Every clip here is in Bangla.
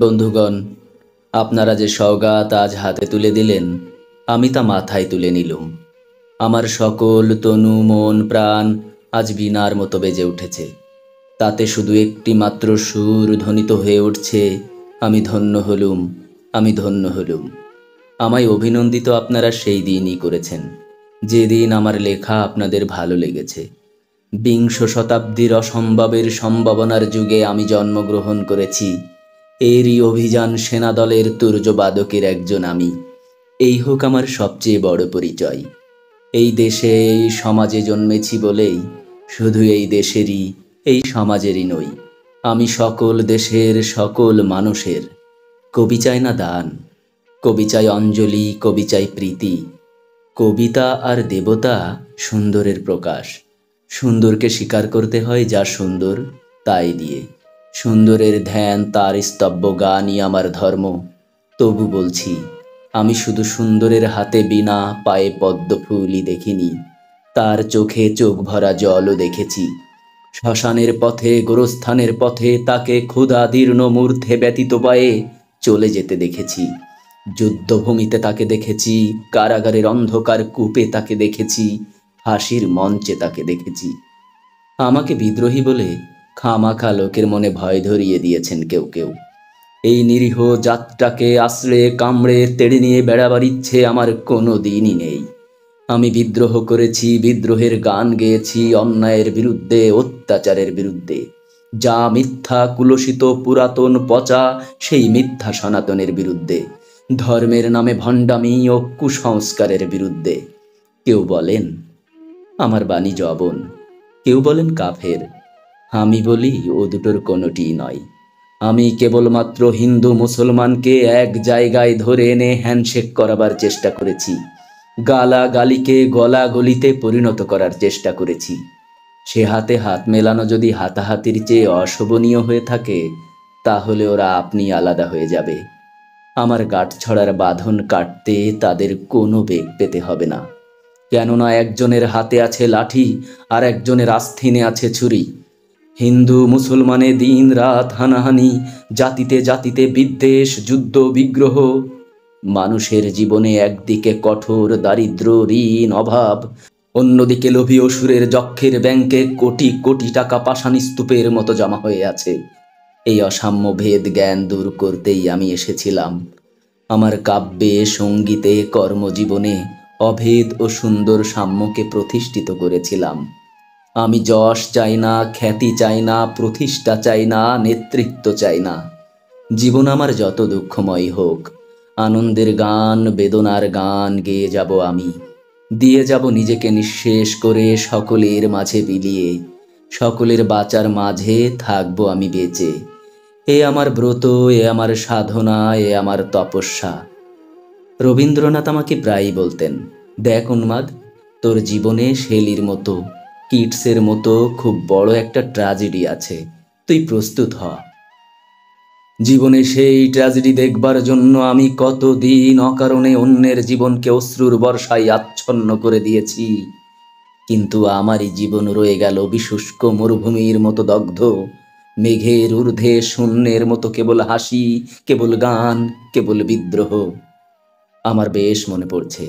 বন্ধুগণ, আপনারা যে সওগাত আজ হাতে তুলে দিলেন, আমি তা মাথায় তুলে নিলুম। আমার সকল তনু মন প্রাণ আজ বীণার মতো বেজে উঠেছে। তাতে শুধু একটি মাত্র সুর ধ্বনিত হয়ে উঠছে, আমি ধন্য হলুম, আমি ধন্য হলুম। আমায় অভিনন্দিত আপনারা সেই দিনই করেছেন, যেদিন আমার লেখা আপনাদের ভালো লেগেছে। বিংশ শতাব্দীর অসম্ভবের সম্ভাবনার যুগে আমি জন্মগ্রহণ করেছি। এরই অভিযান সেনাদলের তুর্যবাদকের একজন আমি। এই হোক আমার সবচেয়ে বড় পরিচয়। এই দেশে এই সমাজে জন্মেছি বলেই শুধু এই দেশেরই, এই সমাজেরই নই, আমি সকল দেশের সকল মানুষের। কবি চায় না দান, কবি চায় অঞ্জলি, কবি চায় প্রীতি। কবিতা আর দেবতা সুন্দরের প্রকাশ। সুন্দরকে স্বীকার করতে হয় যা সুন্দর তাই দিয়ে। সুন্দরের ধ্যান, তার স্তব্য গানই আমার ধর্ম। তবু বলছি, আমি শুধু সুন্দরের হাতে বীণা, পায়ে পদ্ম ফুলই দেখিনি, তার চোখে চোখ ভরা জলও দেখেছি। শ্মশানের পথে, গোরস্থানের পথে তাকে ক্ষুধা দীর্ণ মূর্ধে ব্যতীত পায়ে চলে যেতে দেখেছি। যুদ্ধভূমিতে তাকে দেখেছি, কারাগারের অন্ধকার কূপে তাকে দেখেছি, ফাঁসির মঞ্চে তাকে দেখেছি। আমাকে বিদ্রোহী বলে খামাখা লোকের মনে ভয় ধরিয়ে দিয়েছেন কেউ কেউ। এই নিরীহ জাতটাকে আশ্রে কামড়ে তেড়ে নিয়ে বেড়াবার ইচ্ছে আমার কোনো দিনই নেই। আমি বিদ্রোহ করেছি, বিদ্রোহের গান গেয়েছি, অন্যায়ের বিরুদ্ধে, অত্যাচারের বিরুদ্ধে। যা মিথ্যা, কুলসিত, পুরাতন, পচা, সেই মিথ্যা সনাতনের বিরুদ্ধে। ধর্মের নামে ভণ্ডামি ও কুসংস্কারের বিরুদ্ধে। কেউ বলেন আমার বাণী জবন, কেউ বলেন কাফের। আমি বলি ও দুটোর কোনোটিই নয়। আমি কেবলমাত্র হিন্দু মুসলমানকে এক জায়গায় ধরে এনে হ্যান্ডশেক করাবার চেষ্টা করেছি। গালাগালিকে গলাগলিতে পরিণত করার চেষ্টা করেছি। সে হাতে হাত মেলানো যদি হাতাহাতির চেয়ে অশোভনীয় হয়ে থাকে, তাহলে ওরা আপনি আলাদা হয়ে যাবে। আমার গাঁটছড়ার বাঁধন কাটতে তাদের কোনো বেগ পেতে হবে না। কেননা একজনের হাতে আছে লাঠি, আর একজনের আস্তিনে আছে ছুরি। হিন্দু মুসলমানে দিন রাত হানাহানি, জাতিতে জাতিতে বিদ্বেষ, যুদ্ধ বিগ্রহ। মানুষের জীবনে একদিকে কঠোর দারিদ্র, ঋণ, অভাব, অন্যদিকে লোভী অসুরের যক্ষের ব্যাংকে কোটি কোটি টাকা পাষাণ স্তূপের মতো জমা হয়ে আছে। এই অসাম্য ভেদ জ্ঞান দূর করতেই আমি এসেছিলাম। আমার কাব্যে, সঙ্গীতে, কর্মজীবনে অভেদ ও সুন্দর সাম্যকে প্রতিষ্ঠিত করেছিলাম। আমি যশ চাই না, খ্যাতি চাই না, প্রতিষ্ঠা চাই না, নেতৃত্ব চাই না। জীবন আমার যত দুঃখময় হোক, আনন্দের গান, বেদনার গান গেয়ে যাব আমি। দিয়ে যাব নিজেকে নিঃশেষ করে, সকলের মাঝে বিলিয়ে। সকলের বাঁচার মাঝে থাকবো আমি বেঁচে। এ আমার ব্রত, এ আমার সাধনা, এ আমার তপস্যা। রবীন্দ্রনাথ আমাকে প্রায়ই বলতেন, দেখ উন্মাদ, তোর জীবনে শেলির মতো, কিটসের মতো খুব বড় একটা ট্র্যাজেডি আছে, তুই প্রস্তুত হ। জীবনে সেই ট্র্যাজেডি দেখবার জন্য আমি কতদিন অকারণে অন্যের জীবনকে অশ্রুর বর্ষায় আচ্ছন্ন করে দিয়েছি। কিন্তু আমারই জীবন রয়ে গেল বিশুষ্ক মরুভূমির মতো দগ্ধ। মেঘের ঊর্ধ্বে শূন্যের মতো কেবল হাসি, কেবল গান, কেবল বিদ্রোহ। আমার বেশ মনে পড়ছে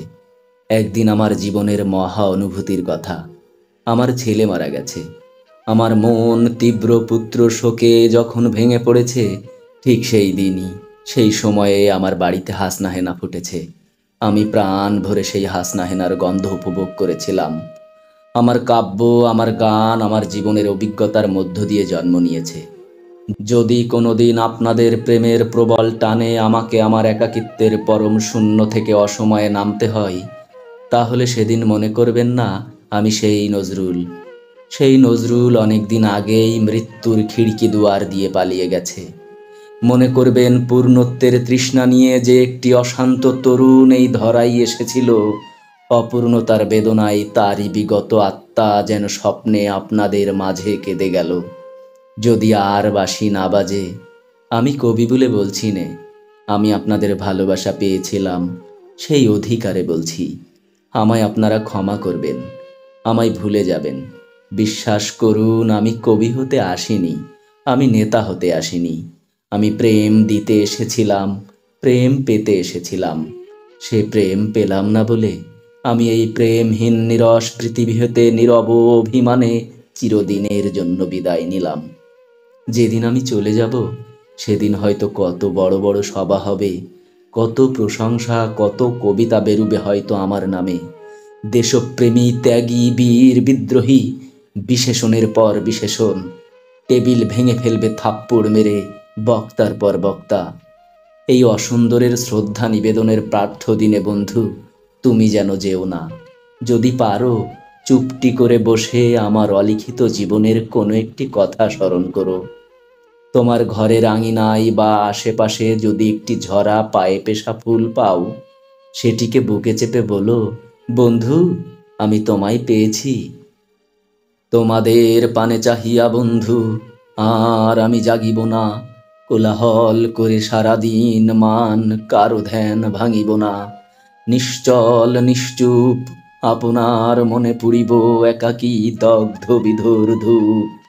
একদিন আমার জীবনের মহা অনুভূতির কথা। আমার ছেলে মারা গেছে। আমার মন তীব্র পুত্র শোকে যখন ভেঙে পড়েছে, ঠিক সেই দিনই, সেই সময়ে আমার বাড়িতে হাসনাহেনা ফুটেছে। আমি প্রাণ ভরে সেই হাসনাহেনার গন্ধ উপভোগ করেছিলাম। আমার কাব্য, আমার গান, আমার জীবনের অভিজ্ঞতার মধ্য দিয়ে জন্ম নিয়েছে। যদি কোনোদিন আপনাদের প্রেমের প্রবল টানে আমাকে আমার একাকিত্বের পরম শূন্য থেকে অসময়ে নামতে হয়, তাহলে সেদিন মনে করবেন না আমি সেই নজরুল। সেই নজরুল অনেকদিন আগেই মৃত্যুর খিড়কি দুয়ার দিয়ে পালিয়ে গেছে। মনে করবেন পূর্ণত্বের তৃষ্ণা নিয়ে যে একটি অশান্ত তরুণ এই ধরাই এসেছিল, অপূর্ণতার বেদনায় তারই বিগত আত্মা যেন স্বপ্নে আপনাদের মাঝে কেঁদে গেল। যদি আর বাঁশি না বাজে, আমি কবি বলে বলছি নে, আমি আপনাদের ভালোবাসা পেয়েছিলাম, সেই অধিকারে বলছি। আমায় আপনারা ক্ষমা করবেন, আমায় ভুলে যাবেন। বিশ্বাস করুন, আমি কবি হতে আসিনি, আমি নেতা হতে আসিনি, আমি প্রেম দিতে এসেছিলাম, প্রেম পেতে এসেছিলাম। সে প্রেম পেলাম না বলে আমি এই প্রেমহীন নিরস পৃথিবী হতে নীরব অভিমানে চিরদিনের জন্য বিদায় নিলাম। যেদিন আমি চলে যাব সেদিন হয়তো কত বড় বড় সভা হবে, কত প্রশংসা, কত কবিতা বেরুবে হয়তো আমার নামে। দেশপ্রেমী, ত্যাগী, বীর, বিদ্রোহী, বিশেষণের পর বিশেষণ। টেবিল ভেঙে ফেলবে থাপ্পড় মেরে বক্তার পর বক্তা। এই অসুন্দরের শ্রদ্ধা নিবেদনের প্রার্থ দিনে বন্ধু, তুমি যেন যেও না। যদি পারো চুপটি করে বসে আমার অলিখিত জীবনের কোনো একটি কথা স্মরণ করো। তোমার ঘরের আঙিনায় বা আশেপাশে যদি একটি ঝরা পায়ে পেশা ফুল পাও, সেটিকে বুকে চেপে বলো, বন্ধু, আমি তোমায় পেয়েছি। তোমাদের পানে চাহিয়া বন্ধু আর আমি জাগিব না, কোলাহল করে সারাদিন মান কারো ধ্যান ভাঙিব না। নিশ্চল নিশ্চুপ আপনার মনে পুরিব একাকী দগ্ধ বিধুর ধূপ।